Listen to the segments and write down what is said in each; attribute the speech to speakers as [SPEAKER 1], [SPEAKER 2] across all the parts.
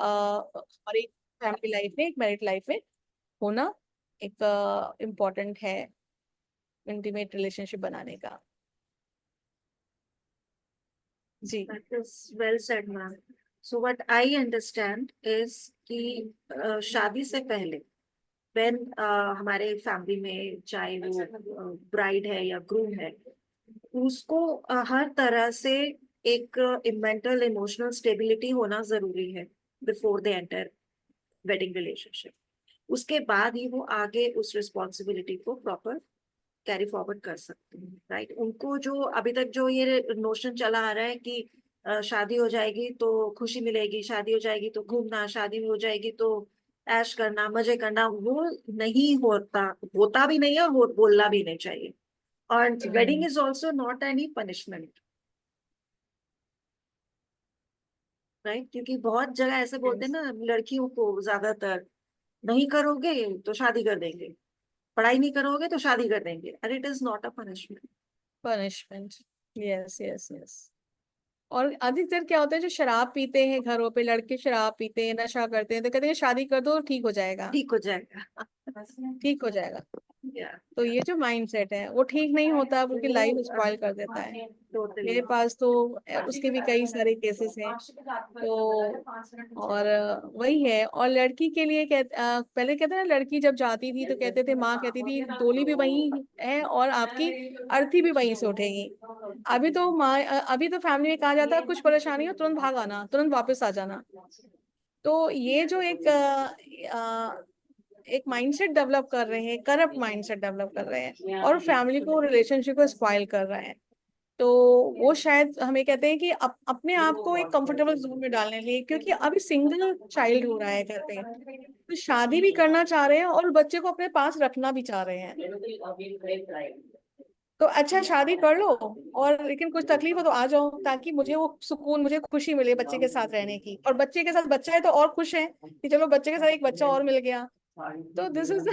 [SPEAKER 1] हमारी family life में, एक मैरिड लाइफ में होना एक इम्पोर्टेंट है इंटीमेट रिलेशनशिप बनाने का। जी।
[SPEAKER 2] That is well said, ma'am. So what I understand is कि शादी से पहले when हमारे फैमिली में चाहे वो ब्राइड है या ग्रूम है, उसको हर तरह से एक मेंटल इमोशनल स्टेबिलिटी होना जरूरी है before they enter wedding relationship. उसके बाद ही वो आगे उस रिस्पॉन्सिबिलिटी को प्रॉपर कैरी फॉरवर्ड कर सकते हैं, राइट। उनको जो अभी तक जो ये नोशन चला आ रहा है कि शादी हो जाएगी तो खुशी मिलेगी, शादी हो जाएगी तो घूमना, शादी हो जाएगी तो ऐश करना, मजे करना, वो नहीं होता, होता भी नहीं है और वो बोलना भी नहीं चाहिए। और wedding is also not any punishment, right. क्योंकि बहुत जगह ऐसे बोलते हैं ना लड़कियों को ज्यादातर, नहीं करोगे तो शादी कर देंगे, पढ़ाई नहीं करोगे तो शादी कर देंगे। अरे it is not a punishment.
[SPEAKER 1] Punishment. Yes yes yes. और अधिकतर क्या होता है, जो शराब पीते हैं घरों पे, लड़के शराब पीते हैं, नशा करते हैं, तो कहते हैं शादी कर दो ठीक हो जाएगा,
[SPEAKER 2] ठीक हो जाएगा।
[SPEAKER 1] ठीक हो जाएगा।
[SPEAKER 2] Yeah,
[SPEAKER 1] तो ये जो माइंडसेट है वो ठीक नहीं होता, बल्कि लाइफ स्पॉइल कर देता है। मेरे पास तो उसके भी कई सारे केसेस हैं। तो और वही है। और लड़की के लिए पहले कहते हैं ना, लड़की जब जाती थी तो कहते थे, माँ कहती थी डोली भी वही है और आपकी अर्थी भी वहीं से उठेगी। अभी तो फैमिली में कहा जाता है कुछ परेशानी हो तुरंत भाग आना, तुरंत वापस आ जाना। तो ये जो एक माइंडसेट डेवलप कर रहे हैं, करप्ट माइंडसेट डेवलप कर रहे हैं, और फैमिली को, रिलेशनशिप को स्पॉइल कर रहे हैं। तो वो शायद हमें कहते हैं कि अपने आप को एक कंफर्टेबल जोन में डालने के लिए, क्योंकि अभी सिंगल चाइल्ड हो रहा है घर पे, तो शादी भी करना चाह रहे हैं और बच्चे को अपने पास रखना भी चाह रहे हैं। तो अच्छा, शादी कर लो और लेकिन कुछ तकलीफ हो तो आ जाओ, ताकि मुझे वो सुकून, मुझे खुशी मिले बच्चे के साथ रहने की, और बच्चे के साथ बच्चा है तो और खुश है कि चलो बच्चे के साथ एक बच्चा और मिल गया। तो दिस इज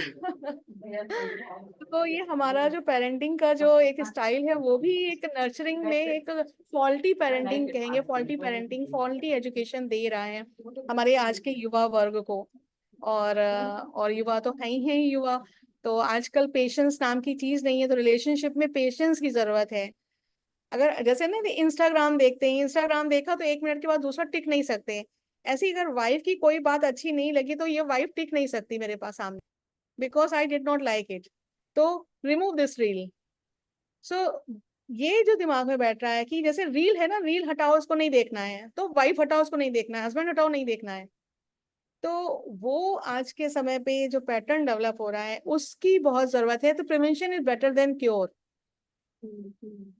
[SPEAKER 1] तो ये हमारा जो पेरेंटिंग का जो एक स्टाइल है, वो भी एक नर्चरिंग में एक फॉल्टी पेरेंटिंग कहेंगे, फॉल्टी पेरेंटिंग, फॉल्टी एजुकेशन दे रहा है हमारे आज के युवा वर्ग को। और युवा तो है ही युवा। तो आजकल पेशेंस नाम की चीज नहीं है, तो रिलेशनशिप में पेशेंस की जरूरत है। अगर जैसे ना इंस्टाग्राम देखते हैं, इंस्टाग्राम देखा तो 1 मिनट के बाद दूसरा टिक नहीं सकते। ऐसे ही अगर वाइफ की कोई बात अच्छी नहीं लगी तो ये वाइफ टिक नहीं सकती मेरे पास सामने, because I did not like it, तो रिमूव दिस रील। सो ये जो दिमाग में बैठ रहा है कि जैसे रील है ना, रील हटाओ उसको नहीं देखना है, तो वाइफ हटाओ उसको नहीं देखना है, हस्बैंड हटाओ नहीं देखना है। तो वो आज के समय पे जो पैटर्न डेवलप हो रहा है उसकी बहुत जरूरत है। तो prevention is better than cure.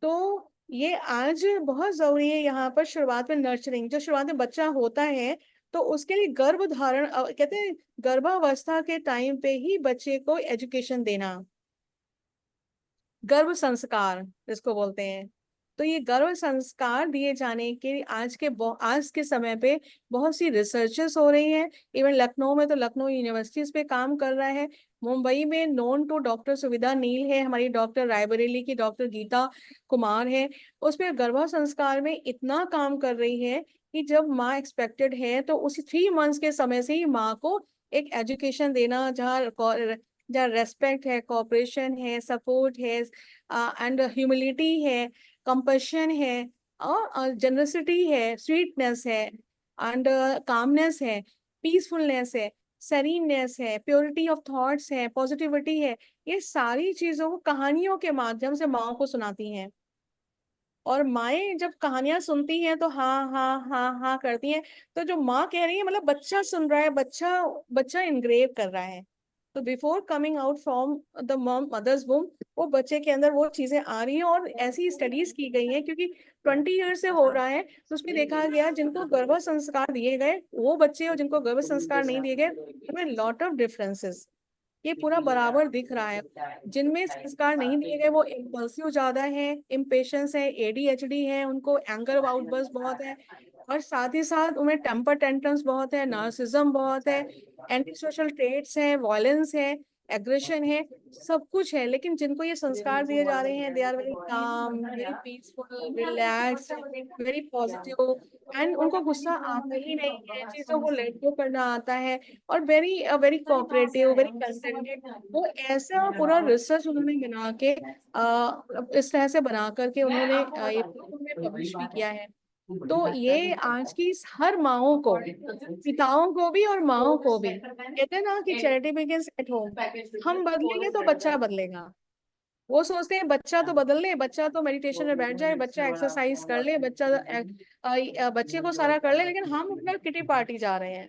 [SPEAKER 1] तो ये आज बहुत जरूरी है यहाँ पर शुरुआत में नर्चरिंग। जो शुरुआत में बच्चा होता है तो उसके लिए गर्भ धारण कहते हैं गर्भावस्था के टाइम पे ही बच्चे को एजुकेशन देना, गर्भ संस्कार जिसको बोलते हैं। तो ये गर्भ संस्कार दिए जाने के आज के समय पे बहुत सी रिसर्चेस हो रही हैं। इवन लखनऊ में तो लखनऊ यूनिवर्सिटी इस पे काम कर रहा है। मुंबई में नोन टू डॉक्टर सुविधा नील है, हमारी डॉक्टर रायबरेली की डॉक्टर गीता कुमार है, उस पे गर्भ संस्कार में इतना काम कर रही है कि जब माँ एक्सपेक्टेड है तो उसी 3 मंथ्स के समय से ही माँ को एक एजुकेशन देना, जहाँ रेस्पेक्ट है, कोऑपरेशन है, सपोर्ट है, एंड ह्यूमिलिटी है, कंपैशन है, और जनरसिटी है, स्वीटनेस है, एंड कामनेस है, पीसफुलनेस है, सेरीननेस है, प्योरिटी ऑफ थॉट्स है, पॉजिटिविटी है। ये सारी चीजों को कहानियों के माध्यम से माओ को सुनाती हैं। और माएँ जब कहानियां सुनती हैं तो हाँ हाँ हाँ हाँ करती हैं। तो जो माँ कह रही है मतलब बच्चा सुन रहा है, बच्चा बच्चा इनग्रेव कर रहा है। तो before coming out from the mother's womb, वो बच्चे के अंदर वो चीजें आ रही हैं। और ऐसी स्टडीज की गई हैं, क्योंकि 20 ईयर से हो रहा है, तो उसमें देखा गया जिनको गर्भ संस्कार दिए गए वो बच्चे और जिनको गर्भ संस्कार नहीं दिए गए, उनमें लॉट ऑफ डिफरेंसेस ये पूरा बराबर दिख रहा है। जिनमें संस्कार नहीं दिए गए वो इम्पल्सिव ज्यादा है, इम्पेशंस है, एडीएचडी है, उनको एंगर आउटबर्स्ट बहुत है, और साथ ही साथ उनमें टेम्पर टेंट्रम्स बहुत है, नार्सिज्म बहुत है, एंटी सोशल ट्रेट्स है, वायलेंस है। एग्रेशन है, सब कुछ है, लेकिन जिनको ये संस्कार दिए जा रहे हैं, they are very calm, very peaceful, relax, very positive, and उनको गुस्सा आता ही नहीं है, चीजों को लेट गो करना आता है, और very very cooperative, very contented. वो ऐसा पूरा रिसर्च उन्होंने बना के इस तरह से बना करके उन्होंने ये पब्लिश भी किया है। तो ये आज की हर माओ को, पिताओं को भी और माओ को भी, कहते हैं ना कि चैरिटी बिगिंस एट होम। हम बदलेंगे तो बच्चा बदलेगा। वो सोचते हैं बच्चा तो बदल ले, बच्चा तो मेडिटेशन में बैठ जाए, बच्चा एक्सरसाइज कर ले, बच्चा बच्चे को सारा कर ले, लेकिन हम अपना किटी पार्टी जा रहे हैं।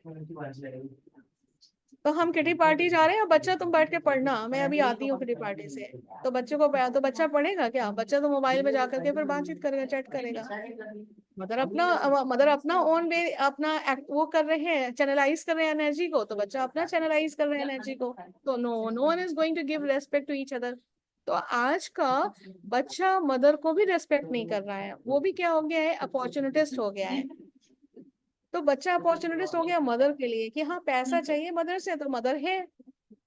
[SPEAKER 1] तो हम किटी पार्टी जा रहे हैं, बच्चा तुम बैठ के पढ़ना, मैं अभी आती हूँ किटी पार्टी से। तो बच्चे को तो बच्चा पढ़ेगा क्या? बच्चा तो मोबाइल में जाकर के फिर बातचीत करेगा, चैट करेगा। मदर अपना ओन वे अपना वो कर रहे हैं, चैनलाइज कर रहे हैं एनर्जी को, तो बच्चा अपना चैनलाइज कर रहे हैं एनर्जी को। तो no one is going to give respect to each other. तो आज का बच्चा मदर को भी रेस्पेक्ट नहीं कर रहा है, वो भी क्या हो गया है, अपॉर्चुनिटिस्ट हो गया है। तो बच्चा अपॉर्चुनिटिस्ट हो गया मदर के लिए, कि हाँ पैसा चाहिए मदर से तो मदर है,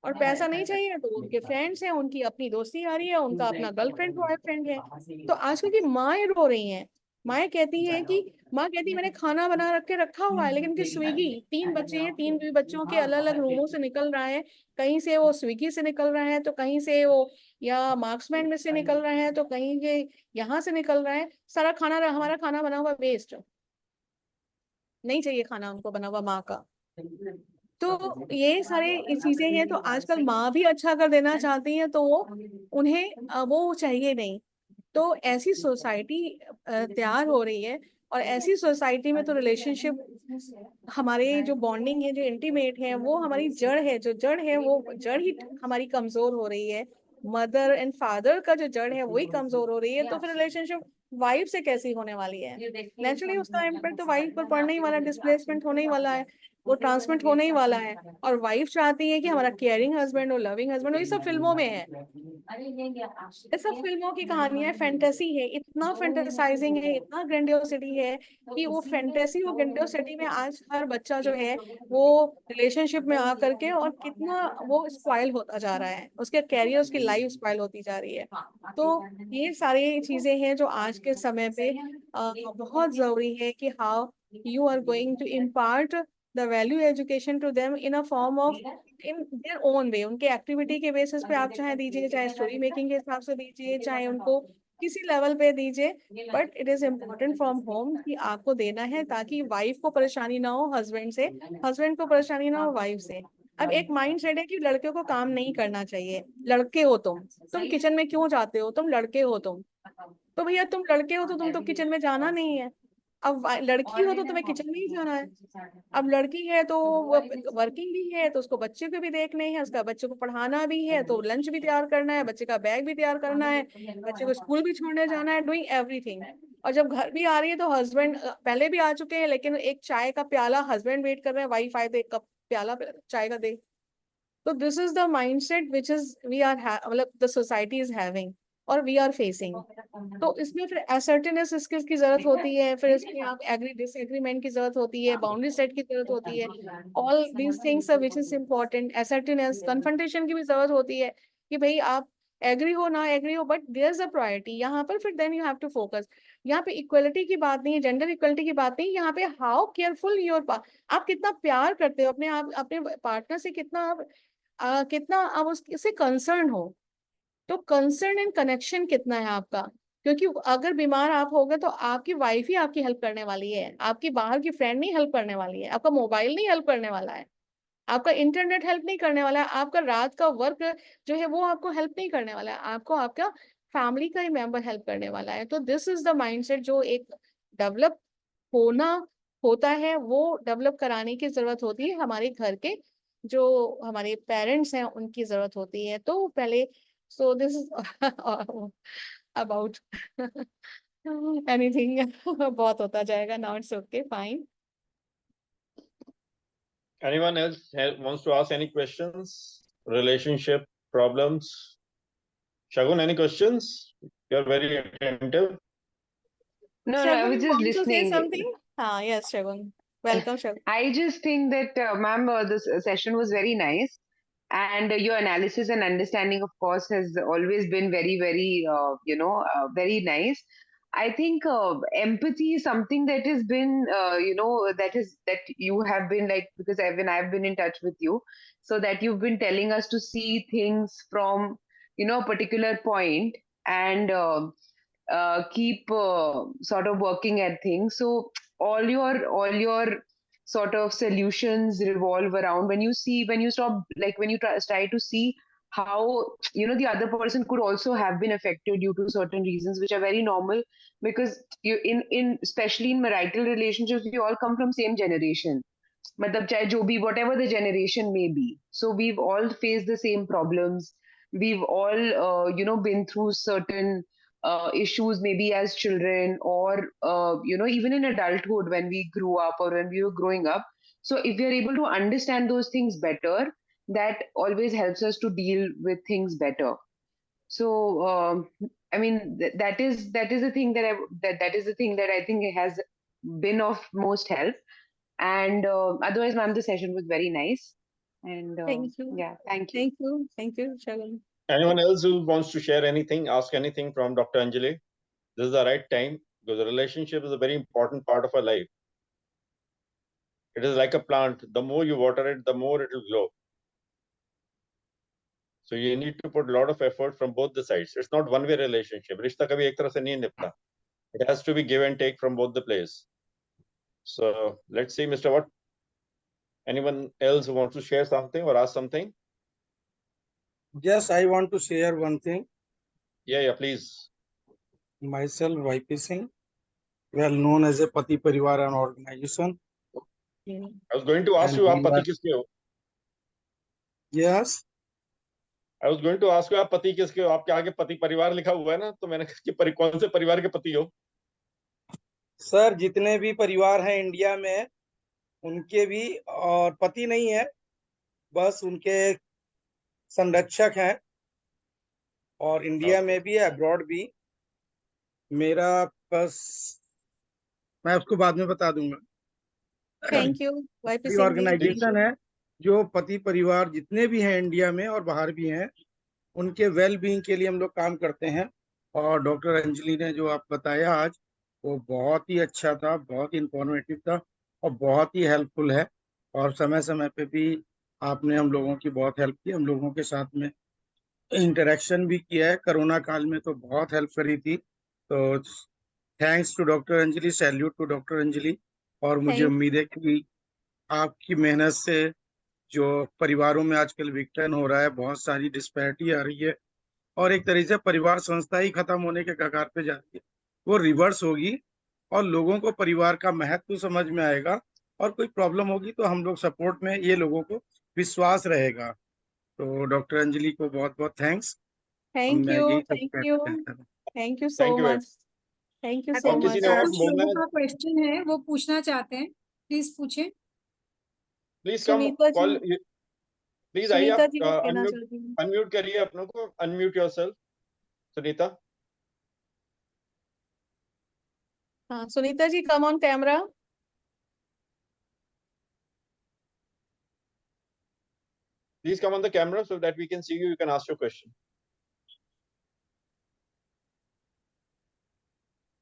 [SPEAKER 1] और पैसा नहीं चाहिए तो उनके फ्रेंड्स हैं, उनकी अपनी दोस्ती आ रही है, उनका अपना गर्लफ्रेंड बॉयफ्रेंड है। तो आजकल की माएँ रो रही हैं। माएँ कहती हैं कि, माँ कहती है मैंने खाना बना रखा हुआ है, लेकिन कि स्विगी, 3 बच्चे हैं, 3 बच्चों के अलग अलग रूमों से निकल रहा है, कहीं से वो स्विगी से निकल रहा है, तो कहीं से वो या मार्क्समैन में से निकल रहा है, तो कहीं के यहाँ से निकल रहा है, सारा खाना हमारा खाना बना हुआ वेस्ट, नहीं चाहिए खाना उनको बना हुआ माँ का। तो ये सारे चीजें हैं। तो आजकल माँ भी अच्छा कर देना चाहती है, तो वो उन्हें वो चाहिए नहीं। तो ऐसी सोसाइटी तैयार हो रही है, और ऐसी सोसाइटी में तो रिलेशनशिप, हमारे जो बॉन्डिंग है, जो इंटीमेट है, वो हमारी जड़ है, जो जड़ है वो जड़ ही हमारी कमजोर हो रही है। मदर एंड फादर का जो जड़ है वही कमजोर हो रही है, तो फिर रिलेशनशिप वाइफ से कैसी होने वाली है? नेचुरली उसका इम्पैक्ट तो वाइफ पर पड़ने ही वाला, डिस्प्लेसमेंट होने ही वाला है, वो ट्रांसमिट होने ही वाला है। और वाइफ चाहती है कि हमारा केयरिंग हस्बैंड हो, लविंग हस्बैंड हो, ये सब फिल्मों में है, ये सब फिल्मों की कहानियां, फैंटेसी है, इतना फैंटेसाइजिंग है, इतना ग्रेंडियोसिटी है, कि वो फैंटेसी, वो ग्रेंडियोसिटी में आज हर बच्चा जो है वो रिलेशनशिप में आकर के, और कितना वो स्पॉइल होता जा रहा है, उसके कैरियर, उसकी लाइफ स्पॉइल होती जा रही है। तो ये सारी चीजें हैं जो आज के समय पे बहुत जरूरी है, कि how you are going to impart the value education to them in a form of, in their own way, उनके एक्टिविटी के बेसिस पे आप चाहे दीजिए, चाहे स्टोरी मेकिंग के हिसाब से दीजिए, चाहे उनको किसी लेवल पे दीजिए, but it is important from home कि आपको देना है, ताकि वाइफ को परेशानी ना हो हस्बैंड से, हस्बैंड को परेशानी ना हो वाइफ से। अब एक माइंड सेट है कि लड़कियों को काम नहीं करना चाहिए, लड़के हो तुम किचन में क्यों जाते हो, तुम लड़के हो तो भैया तुम लड़के हो तो तुम तो किचन में जाना नहीं है। अब लड़की हो तो तुम्हें किचन में ही जाना है। अब लड़की है तो वर्किंग भी है, तो उसको बच्चे को भी देखने हैं, उसका बच्चे को पढ़ाना भी है, तो लंच भी तैयार करना है, बच्चे का बैग भी तैयार करना है, बच्चे को स्कूल भी छोड़ने जाना है, डूइंग एवरीथिंग। और जब घर भी आ रही है तो हस्बैंड पहले भी आ चुके हैं, लेकिन एक चाय का प्याला हस्बैंड वेट कर रहे हैं, वाइफ आए तो एक कप प्याला चाय का दे। तो this is the mindset which is we are मतलब द सोसाइटी इज हैविंग, और वी आर फेसिंग। तो इसमें फिर असर्टेनेस स्किल्स की जरूरत होती है, फिर इसमें आप एग्री डिसएग्रीमेंट की जरूरत होती है, बाउंड्री सेट की जरूरत होती है, all these things which is important. Assertiveness, confrontation की भी जरूरत होती है, कि भाई आप एग्री हो ना एग्री हो, but there is a priority यहाँ पर, फिर then you have to focus. यहाँ पे इक्वलिटी की बात नहीं है, जेंडर इक्वलिटी की बात नहीं, यहाँ पे हाउ केयरफुल योर, आप कितना प्यार करते हो अपने आप, अपने पार्टनर से कितना आप कितना आप उससे कंसर्न हो। तो कंसर्न एंड कनेक्शन कितना है आपका? क्योंकि अगर बीमार आप हो गए तो आपकी वाइफ ही आपकी हेल्प करने वाली है, आपकी बाहर की फ्रेंड नहीं हेल्प करने वाली है, आपका मोबाइल नहीं हेल्प करने वाला है, आपका इंटरनेट हेल्प नहीं करने वाला है, आपका रात का वर्क जो है वो आपको हेल्प नहीं करने वाला है, आपको आपका फैमिली का ही मेंबर हेल्प करने वाला है। तो दिस इज द माइंडसेट जो एक डेवलप होना होता है, वो डेवलप कराने की जरूरत होती है, हमारे घर के जो हमारे पेरेंट्स हैं उनकी जरूरत होती है। तो पहले, so this is about anything बहुत होता जाएगा, now it's okay fine.
[SPEAKER 3] Anyone else wants to ask any questions? Relationship problems? Shagun, any questions? You're very attentive.
[SPEAKER 4] No, I
[SPEAKER 1] Shagun
[SPEAKER 4] was just
[SPEAKER 1] wants to say
[SPEAKER 4] listening.
[SPEAKER 1] something? Yes, Shagun. Welcome, Shagun.
[SPEAKER 4] I just think that, ma'am, this session was very nice. and your analysis and understanding, of course, has always been very, very, very nice. I think empathy is something that has been, that you have been like, because when I've been in touch with you, so that you've been telling us to see things from, a particular point, and keep sort of working at things. So all your sort of solutions revolve around when you stop, like when you try to see how the other person could also have been affected due to certain reasons, which are very normal, because you in especially in marital relationships, we all come from same generation. मतलब चाहे जो भी whatever the generation may be, so we've all faced the same problems. We've all been through certain issues, maybe as children, or even in adulthood when we grew up or when we were growing up. So if we are able to understand those things better, that always helps us to deal with things better. So I mean, that is the thing that is the thing that I think has been of most help. And otherwise, ma'am, the session was very nice. And
[SPEAKER 1] Thank you.
[SPEAKER 4] yeah, thank you.
[SPEAKER 1] Thank you. Thank you, Shagun.
[SPEAKER 3] Anyone else who wants to share anything, ask anything from Dr. Anjali? This is the right time, because the relationship is a very important part of our life. It is like a plant. The more you water it, the more it will grow. So you need to put a lot of effort from both the sides. It's not one-way relationship. रिश्ता कभी एक तरफ से नहीं निपटा. It has to be give and take from both the players. So let's see, Mr. What? Anyone else who wants to share something or ask something?
[SPEAKER 5] Yes, I want to share one thing.
[SPEAKER 3] Yeah, please.
[SPEAKER 5] Myself, YP Singh, well known as a Pati Parivar and organization.
[SPEAKER 3] I was going to ask you, आप पति किसके हो?
[SPEAKER 5] Yes.
[SPEAKER 3] I was going to ask you, आप पति किसके हो? आपके आगे पति परिवार लिखा हुआ है ना, तो मैंने कहा कि कौन से परिवार के पति हो?
[SPEAKER 5] सर, जितने भी परिवार हैं इंडिया में, उनके भी, और पति नहीं है, बस उनके संरक्षक हैं, और इंडिया में भी है, अब्रॉड भी. मेरा बस, मैं उसको बाद में बता दूंगा.
[SPEAKER 1] Thank you. YP Singh ji.
[SPEAKER 5] Organisation है जो पति परिवार जितने भी हैं इंडिया में और बाहर भी हैं, उनके वेल बीइंग के लिए हम लोग काम करते हैं. और डॉक्टर अंजलि ने जो आप बताया आज, वो बहुत ही अच्छा था, बहुत ही इंफॉर्मेटिव था और बहुत ही हेल्पफुल है. और समय समय पे भी आपने हम लोगों की बहुत हेल्प की. हम लोगों के साथ में इंटरेक्शन भी किया है. कोरोना काल में तो बहुत हेल्प करी थी. तो thanks to doctor Anjali, salute to doctor Anjali. और मुझे उम्मीद है कि आपकी मेहनत से जो परिवारों में आजकल विघटन हो रहा है, बहुत सारी डिस्पैरिटी आ रही है, और एक तरीके से परिवार संस्था ही खत्म होने के कगार पे जा रही है, वो रिवर्स होगी और लोगों को परिवार का महत्व समझ में आएगा. और कोई प्रॉब्लम होगी तो हम लोग सपोर्ट में, ये लोगों को विश्वास रहेगा. तो डॉक्टर अंजलि को बहुत बहुत थैंक्स.
[SPEAKER 1] Thank
[SPEAKER 5] मैं
[SPEAKER 1] you.
[SPEAKER 5] यही सब
[SPEAKER 1] Thank
[SPEAKER 5] कहना
[SPEAKER 1] you.
[SPEAKER 5] चाहता हूं.
[SPEAKER 1] Thank you so
[SPEAKER 3] Thank you.
[SPEAKER 1] much. Thank you so
[SPEAKER 3] और किसी
[SPEAKER 1] much.
[SPEAKER 3] ने और
[SPEAKER 6] कुछ
[SPEAKER 3] बोलना
[SPEAKER 6] लोगों
[SPEAKER 3] है?
[SPEAKER 6] का क्वेश्चन है, वो पूछना चाहते हैं, प्लीज पूछें.
[SPEAKER 3] Please come,
[SPEAKER 1] Sunita ji.
[SPEAKER 3] call. Please आइए
[SPEAKER 1] सुनीता
[SPEAKER 3] आप,
[SPEAKER 1] जी को कहना चाहती हूँ.
[SPEAKER 3] अनम्यूट करिए अपनों को. Unmute yourself, Sunita.
[SPEAKER 1] हाँ, Sunita ji, come on camera.
[SPEAKER 3] Please come on the camera so that we can see you. You can ask your question.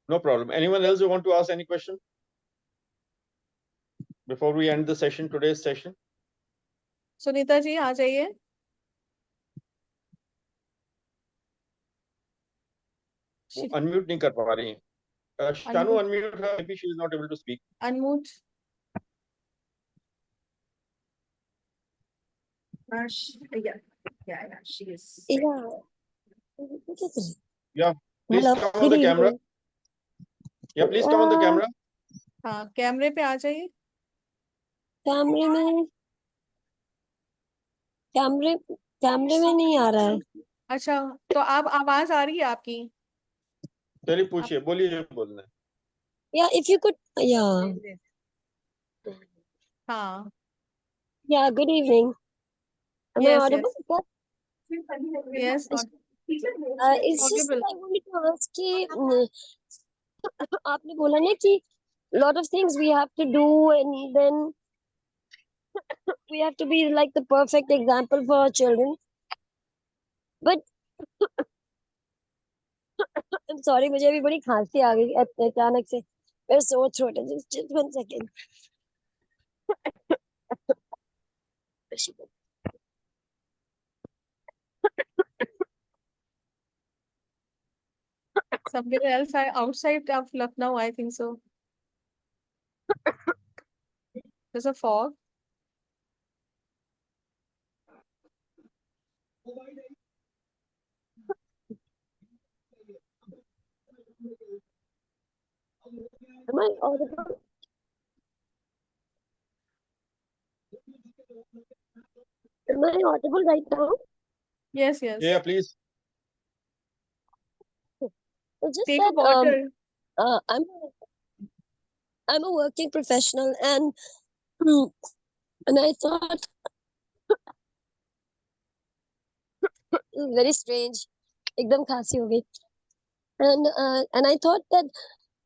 [SPEAKER 3] No problem. Anyone else who want to ask any question before we end the session, today's session?
[SPEAKER 1] Sunita ji आ जाइए.
[SPEAKER 3] वो unmute नहीं कर पा रही हैं. Shanu, unmute her. Maybe she is not able to speak.
[SPEAKER 1] Unmute.
[SPEAKER 2] Yeah, she is.
[SPEAKER 3] Yeah, please
[SPEAKER 7] Hello,
[SPEAKER 3] come on
[SPEAKER 7] good
[SPEAKER 3] the camera.
[SPEAKER 7] evening.
[SPEAKER 3] Yeah, please come on the camera.
[SPEAKER 1] हाँ, कैमरे पे आ जाइए.
[SPEAKER 7] कैमरे में नहीं आ रहा है.
[SPEAKER 1] अच्छा, तो आप आवाज आ रही है आपकी?
[SPEAKER 3] चलिए पूछिए, बोलिए जो बोलना है.
[SPEAKER 7] Yeah, if you could, yeah.
[SPEAKER 1] हाँ.
[SPEAKER 7] Yeah, good evening. Am I
[SPEAKER 1] Yes,
[SPEAKER 7] audible?
[SPEAKER 1] yes.
[SPEAKER 7] It's just that I wanted to ask कि आपने बोला ना कि lot of things we have to do, and then we have to be like the perfect example for our children. But I'm sorry, मुझे अभी बड़ी खांसी आ गई अचानक से. मेरा sore throat है. Just 1 second.
[SPEAKER 1] Somewhere else, outside of Lucknow, I think so. There's a fog.
[SPEAKER 7] Am I audible? Am I audible right now?
[SPEAKER 1] Yes, yes.
[SPEAKER 3] Yeah, please.
[SPEAKER 7] It's just
[SPEAKER 1] Take a
[SPEAKER 7] that
[SPEAKER 1] water.
[SPEAKER 7] I'm a working professional, and and I thought it was very strange. एकदम खांसी हो गई. And I thought that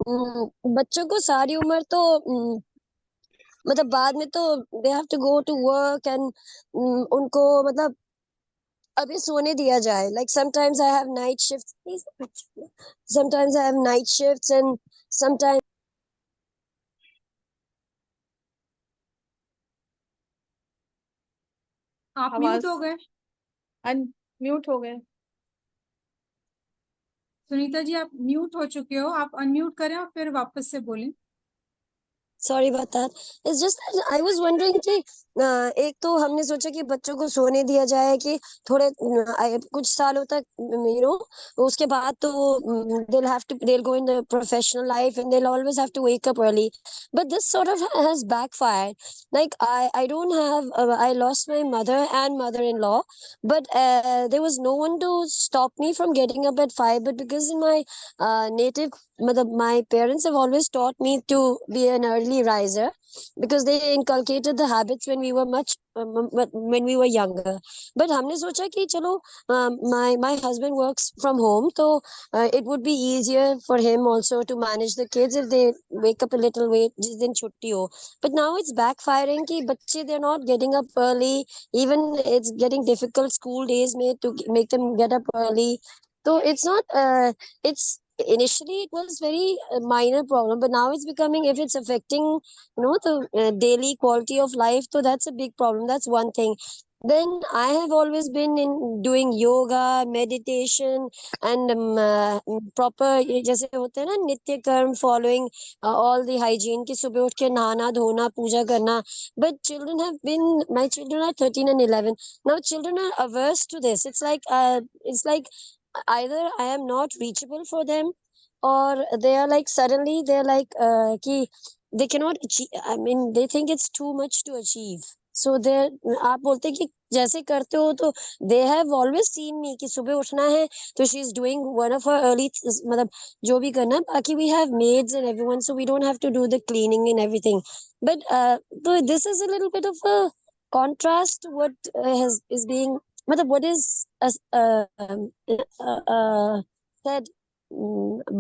[SPEAKER 7] बच्चों को सारी उम्र तो मतलब बाद में तो they have to go to work, and उनको मतलब अभी सोने दिया जाए. Like sometimes I have night shifts. Sometimes I have night shifts, and sometimes
[SPEAKER 6] आप
[SPEAKER 1] आवाज
[SPEAKER 6] म्यूट हो गए.
[SPEAKER 1] अनम्यूट हो गए.
[SPEAKER 6] सुनीता जी आप म्यूट हो चुके हो. आप अनम्यूट करें और फिर वापस से बोलें.
[SPEAKER 7] sorry about that. It's just that I was wondering कि एक तो हमने सोचा कि बच्चों को सोने दिया जाए कि थोड़े कुछ सालों तक उसके बाद तो they'll go in the professional life, and they'll always have to wake up early. But this sort of has backfired. Like I don't have I lost my mother and mother-in-law, but there was no one to stop me from getting up at 5. But because in my native my parents have always taught me to be an early riser, because they inculcated the habits when we were when we were younger. But हमने सोचा कि चलो my husband works from home, so it would be easier for him also to manage the kids if they wake up a little late जिस दिन छुट्टी हो. But now it's backfiring कि बच्चे they're not getting up early. Even it's getting difficult school days में to make them get up early. So it's not it's initially it was very minor problem, but now it's becoming, if it's affecting the daily quality of life, so that's a big problem. That's one thing. Then I have always been in doing yoga, meditation, and proper ये जैसे होते हैं ना नित्य कर्म, following all the hygiene कि सुबह उठ के नहाना धोना पूजा करना. But my children are 13 and 11 now. Children are averse to this. It's like either I am not reachable for them, or they are like suddenly they're like कि they cannot achieve. I mean, they think it's too much to achieve. So they आप बोलते हैं कि जैसे करते हो तो they have always seen me कि सुबह उठना है तो she is doing one of her early मतलब जो भी करना है. बाकी we have maids and everyone, so we don't have to do the cleaning and everything. But so this is a little bit of a contrast to what is being मतलब what is said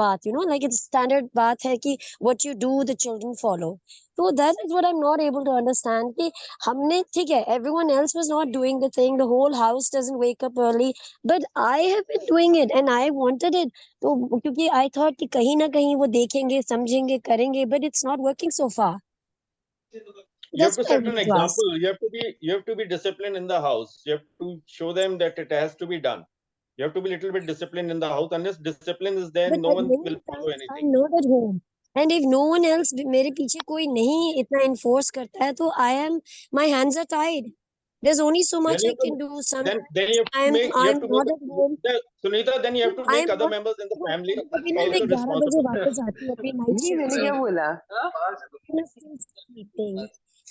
[SPEAKER 7] बात like it's standard बात है कि what you do the children follow. So that is what I'm not able to understand कि हमने ठीक है everyone else was not doing the thing, the whole house doesn't wake up early, but I have been doing it and I wanted it. तो क्योंकि I thought कि कहीं ना कहीं वो देखेंगे समझेंगे करेंगे, but it's not working so far.
[SPEAKER 3] You have
[SPEAKER 7] That's
[SPEAKER 3] to
[SPEAKER 7] what I
[SPEAKER 3] set an
[SPEAKER 7] wanted to ask.
[SPEAKER 3] example. You have to be disciplined in the house. You have to show them that it has to be done. You have to be a little bit disciplined in the house. Unless discipline is there,
[SPEAKER 7] But
[SPEAKER 3] no one
[SPEAKER 7] many
[SPEAKER 3] will follow
[SPEAKER 7] times
[SPEAKER 3] anything.
[SPEAKER 7] I'm not at home, and if no one else मेरे पीछे कोई नहीं इतना enforce करता है तो my hands are tied. There's only so
[SPEAKER 3] Then
[SPEAKER 7] much
[SPEAKER 3] you
[SPEAKER 7] I
[SPEAKER 3] have to
[SPEAKER 7] can do.
[SPEAKER 3] then you have to
[SPEAKER 7] I'm
[SPEAKER 3] make you have
[SPEAKER 7] I'm
[SPEAKER 3] to
[SPEAKER 7] not at home.
[SPEAKER 3] make Sunita. Then you have to make
[SPEAKER 7] I'm
[SPEAKER 3] other
[SPEAKER 7] not.
[SPEAKER 3] members in the family
[SPEAKER 7] कभी ना मैं
[SPEAKER 3] also
[SPEAKER 7] 11 बजे
[SPEAKER 3] responsible.
[SPEAKER 7] वापस आती हूँ अपनी night
[SPEAKER 4] नहीं
[SPEAKER 7] shift
[SPEAKER 4] मैंने
[SPEAKER 7] से.
[SPEAKER 4] क्या बोला.
[SPEAKER 7] I'm still sleeping.
[SPEAKER 3] You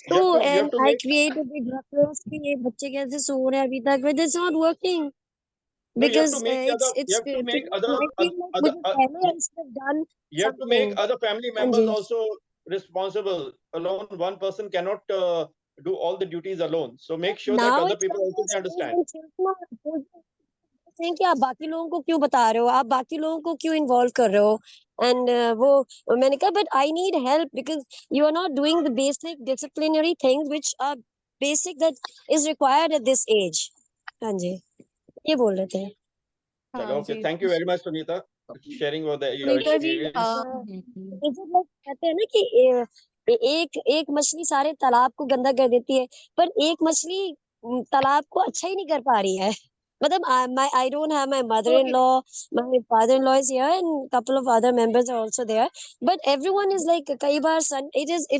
[SPEAKER 7] So
[SPEAKER 3] have to
[SPEAKER 7] and I
[SPEAKER 3] make
[SPEAKER 7] create a big ruckus कि ये बच्चे कैसे सो रहे हैं अभी तक, but it's not working.
[SPEAKER 3] no. You have to
[SPEAKER 7] Because
[SPEAKER 3] make the other. You
[SPEAKER 7] it's
[SPEAKER 3] have to make
[SPEAKER 7] I feel like
[SPEAKER 3] other
[SPEAKER 7] मुझे पहले I should have done
[SPEAKER 3] you have to make
[SPEAKER 7] something.
[SPEAKER 3] other family
[SPEAKER 7] हाँ
[SPEAKER 3] members
[SPEAKER 7] ji.
[SPEAKER 3] also responsible. Alone, one person cannot do all the duties alone. So make sure that
[SPEAKER 7] Now
[SPEAKER 3] other
[SPEAKER 7] it's
[SPEAKER 3] people also they
[SPEAKER 7] almost
[SPEAKER 3] understand.
[SPEAKER 7] saying कि आप बाकी लोगों को क्यों बता रहे हो, आप बाकी लोगों को क्यों इन्वॉल्व कर रहे हो. एंड वो मैंने कहा but I need help because you are not doing the basic disciplinary things which are basic that is required at this age. हाँ जी, ये बोल रहे थे।
[SPEAKER 3] चलो,
[SPEAKER 1] हाँ
[SPEAKER 3] okay,
[SPEAKER 1] ji,
[SPEAKER 3] thank you very much, Sunita, sharing your your
[SPEAKER 1] Sunita ji
[SPEAKER 3] experience.
[SPEAKER 7] Is it like कहते हैं ना कि एक एक मछली सारे तालाब को गंदा कर देती है, पर एक मछली तालाब को अच्छा ही नहीं कर पा रही है। मतलब I don't have my mother-in-law, my father-in-law is here, and couple of other members are also there. But everyone is like, कई बार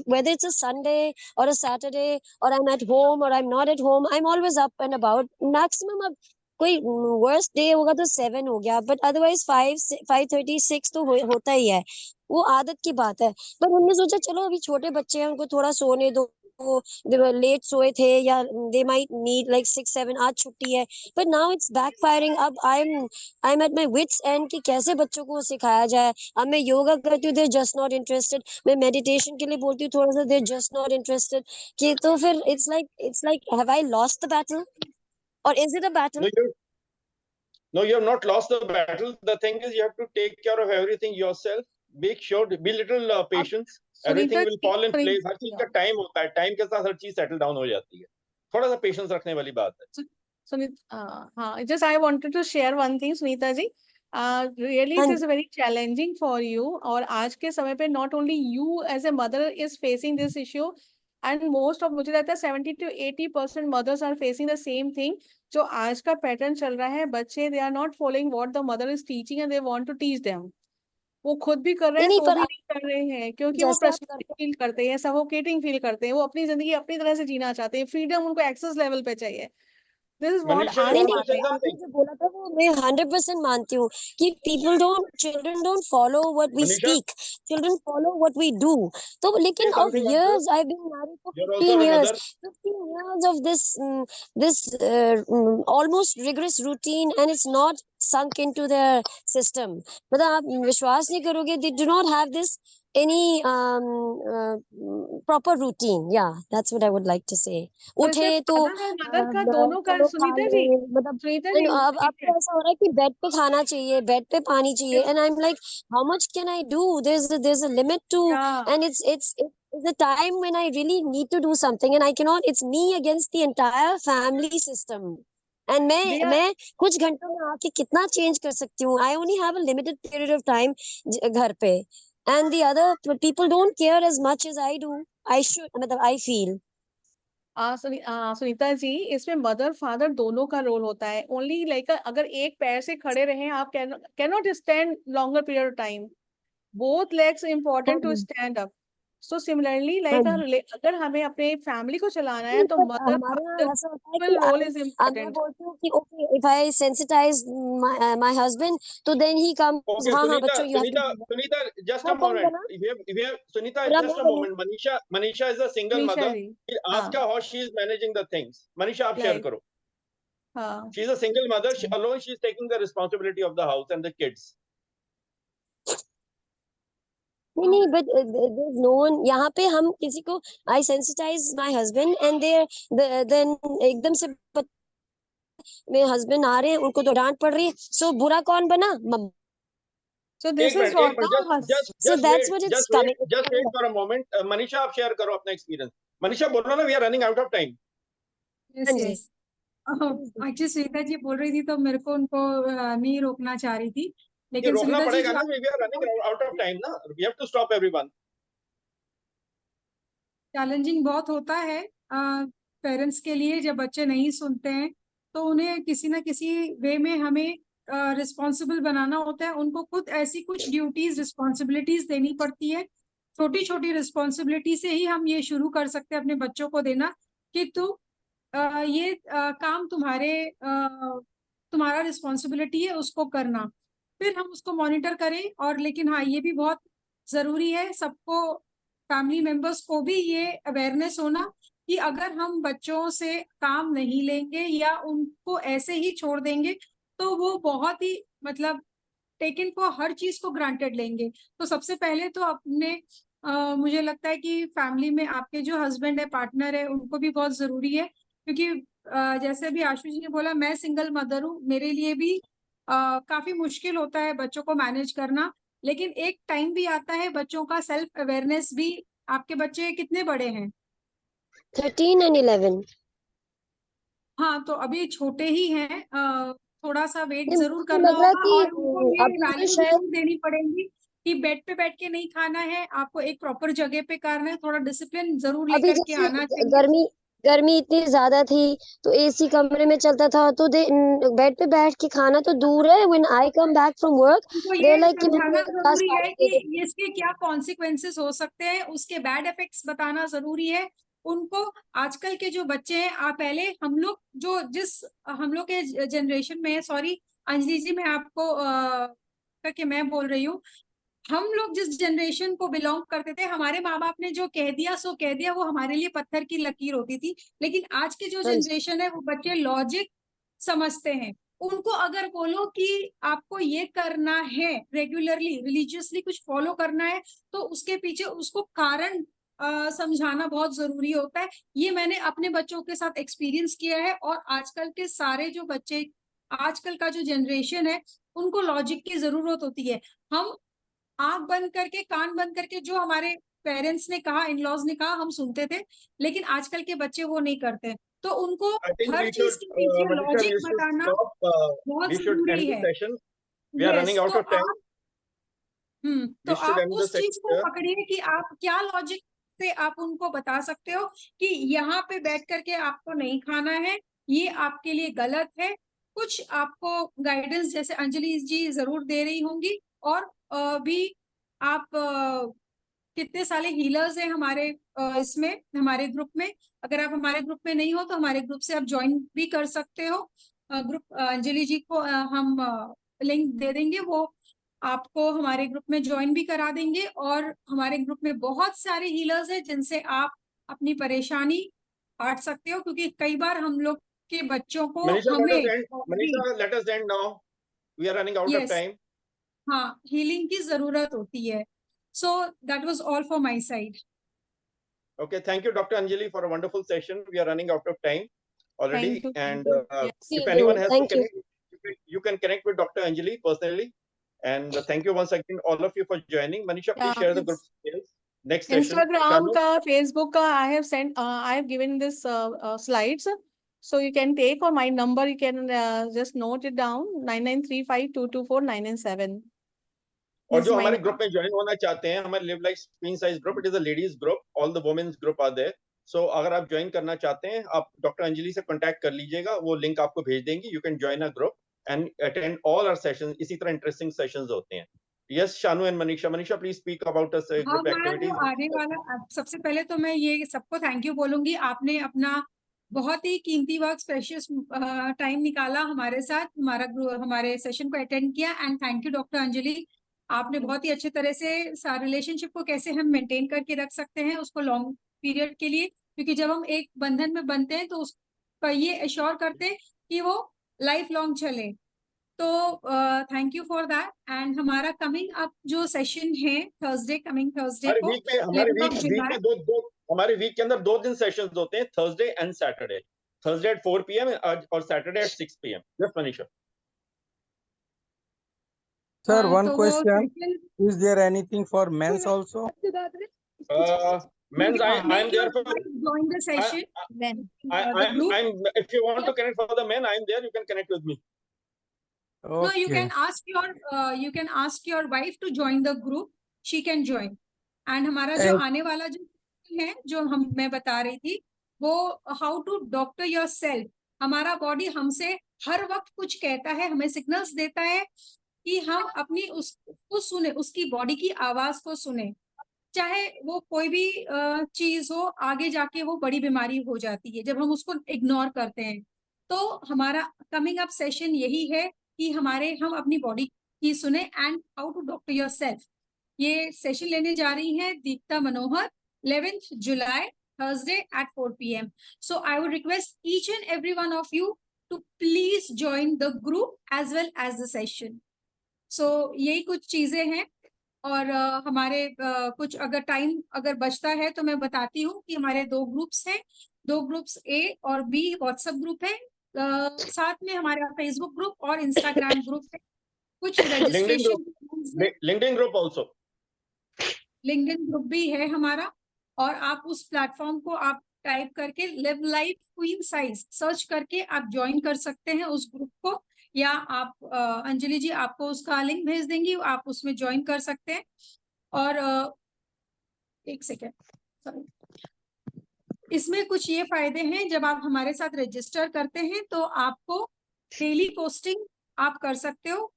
[SPEAKER 7] whether it's a Sunday or a Saturday, or I'm at home or I'm not at home, I'm always up and about. Maximum अब कोई worst day होगा तो 7 हो गया, but otherwise 5:30 6 तो होता ही है। वो आदत की बात है। पर हमने सोचा चलो अभी छोटे बच्चे हैं, उनको थोड़ा सोने दो, लेट सोए थे, या दे माइट नीड लाइक 6-7, आज छुट्टी है, बट नाउ इट्स बैकफायरिंग। अब I am at my wits end कि कैसे बच्चों को सिखाया जाए। अब मैं योगा करती हूँ, दे जस्ट नॉट इंटरेस्टेड, मैं मेडिटेशन के लिए बोलती हूँ थोड़ा सा, दे जस्ट नॉट इंटरेस्टेड, कि तो फिर it's like have I lost the battle और is it a battle?
[SPEAKER 3] No, you have not lost the battle. The thing is, you have to take care of everything yourself. Make sure, be little patient. Everything will fall in place. हर चीज का time होता है, time के साथ हर चीज settle down हो जाती है। थोड़ा सा पेशेंस रखने वाली बात है।
[SPEAKER 1] सुनीता, हाँ, just I wanted to share one thing, Sunita ji, really
[SPEAKER 7] हाँ
[SPEAKER 1] it
[SPEAKER 7] ji,
[SPEAKER 1] is very challenging for you, और आज के समय पे not only you as a mother is facing this issue, and most of, मुझे लगता है 70 to 80% mothers are facing the same thing। जो आज का पैटर्न चल रहा है, बच्चे they are not following what the mother is teaching and they want to teach them। वो खुद भी कर रहे
[SPEAKER 7] नहीं
[SPEAKER 1] हैं
[SPEAKER 7] नहीं,
[SPEAKER 1] तो
[SPEAKER 7] पर
[SPEAKER 1] भी नहीं कर रहे हैं, क्योंकि वो
[SPEAKER 7] जैसे आप
[SPEAKER 1] फ्रस्ट्रेटेड
[SPEAKER 7] करते
[SPEAKER 1] फील करते हैं, सफोकेटिंग फील करते हैं, वो अपनी जिंदगी अपनी तरह से जीना चाहते हैं, फ्रीडम उनको एक्सेस लेवल पे चाहिए। दिस इज व्हाट
[SPEAKER 3] Manisha,
[SPEAKER 1] आज
[SPEAKER 3] you
[SPEAKER 7] नहीं
[SPEAKER 3] want
[SPEAKER 1] की
[SPEAKER 3] to
[SPEAKER 7] नहीं,
[SPEAKER 3] say
[SPEAKER 1] लाइफ।
[SPEAKER 7] आपने
[SPEAKER 3] something?
[SPEAKER 7] जो बोला था वो मैं 100% मानती हूँ कि children don't follow what we
[SPEAKER 3] Manisha,
[SPEAKER 7] speak, children follow what we do. तो
[SPEAKER 3] say
[SPEAKER 7] लेकिन of
[SPEAKER 3] something on this.
[SPEAKER 7] Years I been married for
[SPEAKER 3] You're also
[SPEAKER 7] 15
[SPEAKER 3] a
[SPEAKER 7] years,
[SPEAKER 3] mother.
[SPEAKER 7] 15 years of this almost rigorous routine, and it's not sunk into their system। मतलब आप विश्वास नहीं करोगे, they do not have this any proper routine। Yeah, that's what I would like to say।
[SPEAKER 1] और
[SPEAKER 7] उठे
[SPEAKER 1] इसमें
[SPEAKER 7] तो
[SPEAKER 1] father और मदर का दोनों का,
[SPEAKER 7] चलो खा
[SPEAKER 1] सुनीता जी,
[SPEAKER 7] ले, मतलब
[SPEAKER 1] सुनीता
[SPEAKER 7] and
[SPEAKER 1] जी
[SPEAKER 7] अब
[SPEAKER 1] ठीक है।
[SPEAKER 7] तो ऐसा हो रहा है कि बेड पे खाना चाहिए, बेड पे पानी चाहिए,
[SPEAKER 1] it's
[SPEAKER 7] and I'm like, how much can I do? There's a limit to,
[SPEAKER 1] या
[SPEAKER 7] and it's the time when I really need to do something, and I cannot, it's me against the entire family system। and
[SPEAKER 1] दे
[SPEAKER 7] मैं कुछ घंटों में आके कितना change कर सकती हूँ? I only have a limited period of time घर पे, and the other people don't care as much as I do। I should, मतलब I feel।
[SPEAKER 1] सुनीता जी, इसमें मदर फादर दोनों का रोल होता है। ओनली लाइक अगर एक पैर से खड़े रहें आप, can not stand longer period of time, both legs
[SPEAKER 7] हाँ
[SPEAKER 1] इम्पोर्टेंट टू
[SPEAKER 7] जी,
[SPEAKER 1] स्टैंड अप। सो सिमिलरली
[SPEAKER 7] हाँ
[SPEAKER 1] लाइक
[SPEAKER 7] जी।
[SPEAKER 1] अगर हमें अपने फैमिली को चलाना है
[SPEAKER 7] नहीं,
[SPEAKER 1] तो
[SPEAKER 7] पर
[SPEAKER 1] मदर
[SPEAKER 7] हमारे यहाँ
[SPEAKER 1] फादर
[SPEAKER 7] ऐसा होता है कि
[SPEAKER 1] रोल इज
[SPEAKER 7] मैं
[SPEAKER 1] इम्पोर्टेंट।
[SPEAKER 7] बोलती हूँ कि okay, if I sensitise my husband, तो देन ही कम्स,
[SPEAKER 3] Okay,
[SPEAKER 7] हाँ हाँ
[SPEAKER 3] Sunita,
[SPEAKER 7] बच्चों you have to
[SPEAKER 3] Sunita,
[SPEAKER 7] do that.
[SPEAKER 3] Sunita, just a
[SPEAKER 7] बुरा कौन
[SPEAKER 3] moment.
[SPEAKER 7] बना?
[SPEAKER 3] If you have, Sunita,
[SPEAKER 7] बुरा
[SPEAKER 3] just
[SPEAKER 7] मैं
[SPEAKER 3] a
[SPEAKER 7] बनी?
[SPEAKER 3] moment. Manisha is a single
[SPEAKER 1] Nisha
[SPEAKER 3] mother.
[SPEAKER 1] जी,
[SPEAKER 3] Ask
[SPEAKER 1] हाँ,
[SPEAKER 3] her how she is managing the things. Manisha, आप share
[SPEAKER 1] like,
[SPEAKER 3] करो.
[SPEAKER 1] हाँ,
[SPEAKER 3] She is a single mother. She, alone, she is taking the responsibility of the house and the kids.
[SPEAKER 7] नहीं नहीं, but there's no one यहाँ पे, हम किसी को, I sensitise my husband and then एकदम से मेरे हस्बैंड आ रहे हैं, उनको तो डांट पड़ रही है, सो बुरा कौन बना? मम्मा।
[SPEAKER 1] सो दिस इज
[SPEAKER 3] एक
[SPEAKER 1] what
[SPEAKER 3] minute, just
[SPEAKER 7] so
[SPEAKER 3] just
[SPEAKER 7] that's
[SPEAKER 3] wait,
[SPEAKER 7] what it's
[SPEAKER 3] just wait,
[SPEAKER 7] coming.
[SPEAKER 3] just wait for a moment. Manisha, आप share करो अपना experience. Manisha बोल रहा ना, we are running out of time.
[SPEAKER 6] Yes
[SPEAKER 7] हाँ जी,
[SPEAKER 6] yes actually Shweta जी बोल रही थी तो मेरे को उनको नहीं रोकना चाह रही थी,
[SPEAKER 3] ये
[SPEAKER 6] लेकिन
[SPEAKER 3] रोकना
[SPEAKER 6] सुनीता जी
[SPEAKER 3] पड़ेगा
[SPEAKER 6] जो
[SPEAKER 3] ना, we are running out of time ना. We have to stop everyone.
[SPEAKER 6] Challenging बहुत होता है पेरेंट्स के लिए जब बच्चे नहीं सुनते हैं, तो उन्हें किसी ना किसी वे में हमें रिस्पॉन्सिबल बनाना होता है। उनको खुद ऐसी कुछ ड्यूटीज रिस्पॉन्सिबिलिटीज देनी पड़ती है। छोटी छोटी रिस्पॉन्सिबिलिटी से ही हम ये शुरू कर सकते हैं अपने बच्चों को देना कि तू ये काम तुम्हारा रिस्पॉन्सिबिलिटी है, उसको करना। फिर हम उसको मॉनिटर करें। और लेकिन हाँ, ये भी बहुत जरूरी है सबको, फैमिली मेंबर्स को भी ये अवेयरनेस होना कि अगर हम बच्चों से काम नहीं लेंगे या उनको ऐसे ही छोड़ देंगे तो वो बहुत ही मतलब टेकन को हर चीज को ग्रांटेड लेंगे। तो सबसे पहले तो अपने मुझे लगता है कि फैमिली में आपके जो हस्बैंड है, पार्टनर है, उनको भी बहुत जरूरी है। क्योंकि जैसे अभी आशुष जी ने बोला, मैं सिंगल मदर हूँ, मेरे लिए भी काफी मुश्किल होता है बच्चों को मैनेज करना। लेकिन एक टाइम भी आता है बच्चों का सेल्फ अवेयरनेस भी। आपके बच्चे कितने बड़े हैं?
[SPEAKER 7] 13 and 11।
[SPEAKER 6] हाँ, तो अभी छोटे ही हैं, थोड़ा सा वेट
[SPEAKER 7] नहीं,
[SPEAKER 6] जरूर
[SPEAKER 7] मुझे
[SPEAKER 6] करना
[SPEAKER 7] लग रहा
[SPEAKER 6] होगा,
[SPEAKER 7] कि
[SPEAKER 6] और उनको ये
[SPEAKER 7] अभी तो
[SPEAKER 6] वैल्यू
[SPEAKER 7] शायद
[SPEAKER 6] जरूर देनी पड़ेगी कि बेड पे बैठ के नहीं खाना है, आपको एक प्रॉपर जगह पे करना है, थोड़ा डिसिप्लिन जरूर
[SPEAKER 7] अभी
[SPEAKER 6] लेकर के
[SPEAKER 7] जैसे
[SPEAKER 6] आना चाहिए।
[SPEAKER 7] गर्मी गर्मी इतनी ज्यादा थी तो एसी कमरे में चलता था, तो दे बेड पे बैठ के खाना तो दूर है। When I come back from work
[SPEAKER 6] उनको
[SPEAKER 7] दे
[SPEAKER 6] ये
[SPEAKER 7] लाइक कि
[SPEAKER 6] समझाना
[SPEAKER 7] मम्मी एक ग्लास
[SPEAKER 6] जरूरी है
[SPEAKER 7] पानी
[SPEAKER 6] कि
[SPEAKER 7] दे दे।
[SPEAKER 6] इसके क्या कॉन्सिक्वेंसेस हो सकते हैं, उसके बैड इफेक्ट्स बताना जरूरी है उनको। आजकल के जो बच्चे हैं, आप पहले हम लोग जो जिस हम लोग के जनरेशन में, सॉरी अंजलि जी, मैं आपको करके मैं बोल रही हूँ, हम लोग जिस जनरेशन को बिलोंग करते थे, हमारे माँ बाप ने जो कह दिया सो कह दिया, वो हमारे लिए पत्थर की लकीर होती थी। लेकिन आज की जो
[SPEAKER 7] हाँ जी।
[SPEAKER 6] जनरेशन है, वो बच्चे लॉजिक समझते हैं। उनको अगर बोलो कि आपको ये करना है, रेगुलरली रिलीजियसली कुछ फॉलो करना है, तो उसके पीछे उसको कारण समझाना बहुत जरूरी होता है। ये मैंने अपने बच्चों के साथ एक्सपीरियंस किया है, और आजकल के सारे जो बच्चे, आजकल का जो जनरेशन है, उनको लॉजिक की जरूरत होती है। हम आंख बंद करके, कान बंद करके जो हमारे पेरेंट्स ने कहा, इन लॉज ने कहा, हम सुनते थे, लेकिन आजकल के बच्चे वो नहीं करते। तो उनको
[SPEAKER 3] I think
[SPEAKER 6] हर
[SPEAKER 3] we
[SPEAKER 6] चीज
[SPEAKER 3] should,
[SPEAKER 6] के पीछे
[SPEAKER 3] Manisha,
[SPEAKER 6] लॉजिक
[SPEAKER 3] we should
[SPEAKER 6] बताना
[SPEAKER 3] stop.
[SPEAKER 6] बहुत
[SPEAKER 3] We should
[SPEAKER 6] जरूरी
[SPEAKER 3] end the
[SPEAKER 6] है।
[SPEAKER 3] session. We are running
[SPEAKER 6] yes, तो
[SPEAKER 3] out of time.
[SPEAKER 6] आप तो
[SPEAKER 3] We should
[SPEAKER 6] आप
[SPEAKER 3] end the
[SPEAKER 6] उस चीज
[SPEAKER 3] session
[SPEAKER 6] को
[SPEAKER 3] here.
[SPEAKER 6] पकड़िए कि आप क्या लॉजिक से आप उनको बता सकते हो कि यहाँ पे बैठ करके आपको नहीं खाना है, ये आपके लिए गलत है। कुछ आपको गाइडेंस जैसे अंजलि जी जरूर दे रही होंगी, और भी आप कितने सारे हीलर्स हैं हमारे इसमें, हमारे ग्रुप में। अगर आप हमारे ग्रुप में नहीं हो तो हमारे ग्रुप से आप ज्वाइन भी कर सकते हो। ग्रुप अंजलि जी को हम लिंक दे देंगे, वो आपको हमारे ग्रुप में ज्वाइन भी करा देंगे। और हमारे ग्रुप में बहुत सारे हीलर्स हैं जिनसे आप अपनी परेशानी बांट सकते हो, क्योंकि कई बार हम लोग के बच्चों को
[SPEAKER 3] Manisha, let us
[SPEAKER 6] हमें
[SPEAKER 3] end. Manisha, let us end now. We are running out of
[SPEAKER 6] yes,
[SPEAKER 3] time.
[SPEAKER 6] हाँ, हीलिंग की जरूरत होती है। So that was all for my side.
[SPEAKER 3] Okay, thank you, Dr. Anjali, for a wonderful session. We are running out of time already.
[SPEAKER 1] Thank you.
[SPEAKER 3] And
[SPEAKER 1] Yes.
[SPEAKER 3] if anyone has to
[SPEAKER 7] Thank you.
[SPEAKER 3] connect, you can connect with Dr. Anjali personally. And thank you once again, all of you, for joining. Manisha, please share the group details. Next session.
[SPEAKER 1] Instagram
[SPEAKER 3] Shanu?
[SPEAKER 1] का, Facebook का, I have sent, I have given this slides, so you can take, or my number you can just note it down, 9935224997.
[SPEAKER 3] और
[SPEAKER 1] This
[SPEAKER 3] जो
[SPEAKER 1] is my
[SPEAKER 3] हमारे group में join होना चाहते हैं, हमारे live life queen size group, it is a ladies group, all the womens group are there. So अगर आप ज्वाइन करना चाहते हैं, आप डॉक्टर अंजलि से कांटेक्ट कर लीजिएगा, वो लिंक आपको भेज देंगी। You can join a group and attend all our sessions. इसी तरह इंटरेस्टिंग सेशंस होते हैं। Yes, Shanu and Manisha. Manisha, please speak about us group
[SPEAKER 6] हमारा जो
[SPEAKER 3] एक्टिविटीज।
[SPEAKER 6] आने वाला, सबसे पहले तो मैं ये सबको थैंक यू बोलूंगी, आपने अपना बहुत ही कीमती वक्त, स्पेशियस टाइम निकाला हमारे साथ, हमारे सेशन को अटेंड किया। And thank you doctor Anjali, आपने बहुत ही अच्छे तरह से रिलेशनशिप को कैसे हम मेंटेन करके रख सकते हैं उसको लॉन्ग पीरियड के लिए, क्योंकि जब हम एक बंधन में बनते हैं तो उसका ये एश्योर करते हैं कि वो लाइफ लॉन्ग चले। तो thank you for that. And हमारा कमिंग अप जो सेशन है थर्सडे, कमिंग थर्सडे
[SPEAKER 3] हमारे
[SPEAKER 6] को
[SPEAKER 3] वीक में
[SPEAKER 6] 11
[SPEAKER 3] वीक
[SPEAKER 6] जुलाई,
[SPEAKER 3] में दो हमारे वीक के अंदर 2 दिन सेशंस होते हैं, Thursday and Saturday. Thursday at 4 PM और Saturday at 6 PM। Yes Manisha.
[SPEAKER 5] Sir, one
[SPEAKER 6] तो वो
[SPEAKER 5] question.
[SPEAKER 6] Session
[SPEAKER 5] Is there anything for men's also?
[SPEAKER 3] Men's, I am
[SPEAKER 6] make your
[SPEAKER 3] there for.
[SPEAKER 6] wife join the
[SPEAKER 3] I,
[SPEAKER 6] session,
[SPEAKER 1] Then
[SPEAKER 6] the group.
[SPEAKER 3] I'm. If you want to connect for the men, I'm there. You can connect with me.
[SPEAKER 6] No, you
[SPEAKER 5] Okay.
[SPEAKER 6] can ask your wife to join the group, she can join. And हमारा जो आने वाला जो है, जो मैं बता रही थी, वो how to doctor yourself. हमारा बॉडी हमसे हर वक्त कुछ कहता है, हमें सिग्नल्स देता है कि हम अपनी उसको सुने, उसकी बॉडी की आवाज को सुने। चाहे वो कोई भी चीज हो, आगे जाके वो बड़ी बीमारी हो जाती है जब हम उसको इग्नोर करते हैं। तो हमारा कमिंग अप सेशन यही है कि हम अपनी बॉडी की सुने, and how to doctor yourself. ये सेशन लेने जा रही हैं दीप्ता मनोहर, 11th July, Thursday at 4 PM. So I would request each and every one of you to please join the group as well as the session. So यही कुछ चीजें हैं। और हमारे कुछ अगर टाइम अगर बचता है तो मैं बताती हूँ कि हमारे 2 ग्रुप्स हैं, 2 ग्रुप्स A और B व्हाट्सएप ग्रुप है, साथ में हमारा फेसबुक ग्रुप और इंस्टाग्राम ग्रुप है। कुछ registration
[SPEAKER 3] LinkedIn group also.
[SPEAKER 6] LinkedIn group भी है हमारा, और आप उस प्लेटफॉर्म को आप टाइप करके live life queen size search करके आप ज्वाइन कर सकते हैं उस ग्रुप को, या आप अंजलि जी आपको उसका लिंक भेज देंगी, आप उसमें ज्वाइन कर सकते हैं। और एक सेकेंड, सॉरी, इसमें कुछ ये फायदे हैं, जब आप हमारे साथ रजिस्टर करते हैं तो आपको डेली पोस्टिंग आप कर सकते हो,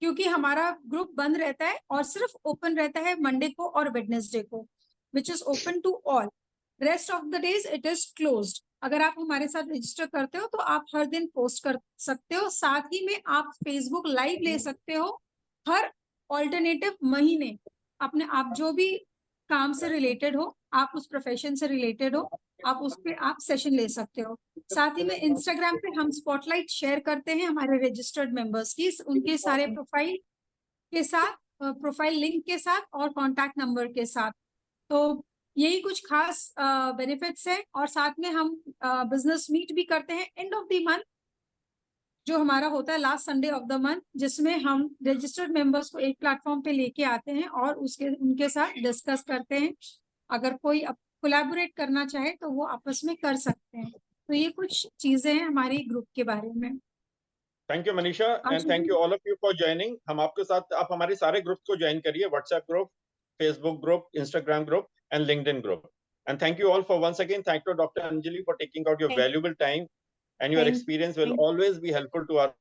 [SPEAKER 6] क्योंकि हमारा ग्रुप बंद रहता है और सिर्फ ओपन रहता है मंडे को और वेडनेसडे को, which is open to all, rest of the days it is closed. अगर आप हमारे साथ रजिस्टर करते हो तो आप हर दिन पोस्ट कर सकते हो, साथ ही में आप फेसबुक लाइव ले सकते हो हर ऑल्टरनेटिव महीने, अपने आप जो भी काम से रिलेटेड हो, आप उस प्रोफेशन से रिलेटेड हो, आप उस पे आप सेशन ले सकते हो। साथ ही में इंस्टाग्राम पे हम स्पॉटलाइट शेयर करते हैं हमारे रजिस्टर्ड मेंबर्स की, उनके सारे प्रोफाइल के साथ, प्रोफाइल लिंक के साथ और कॉन्टैक्ट नंबर के साथ। तो यही कुछ खास बेनिफिट्स है। और साथ में हम बिजनेस मीट भी करते हैं एंड ऑफ द मंथ, जो हमारा होता है last Sunday off the month, जिसमें हम रजिस्टर्ड मेंबर्स को एक प्लेटफॉर्म पे लेके आते हैं और उनके साथ डिस्कस करते हैं। अगर कोई कोलैबोरेट करना चाहे तो वो आपस में कर सकते हैं। तो ये कुछ चीजें हैं हमारे ग्रुप के बारे में।
[SPEAKER 3] Thank you Manisha, and thank you all of you for joining. हम आपके साथ, आप हमारे सारे ग्रुप्स को ज्वाइन करिए, WhatsApp group, Facebook group, Instagram group and LinkedIn group. And thank you all for once again. Thank you, Dr. Anjali, for taking out your valuable time, and your experience will always be helpful to our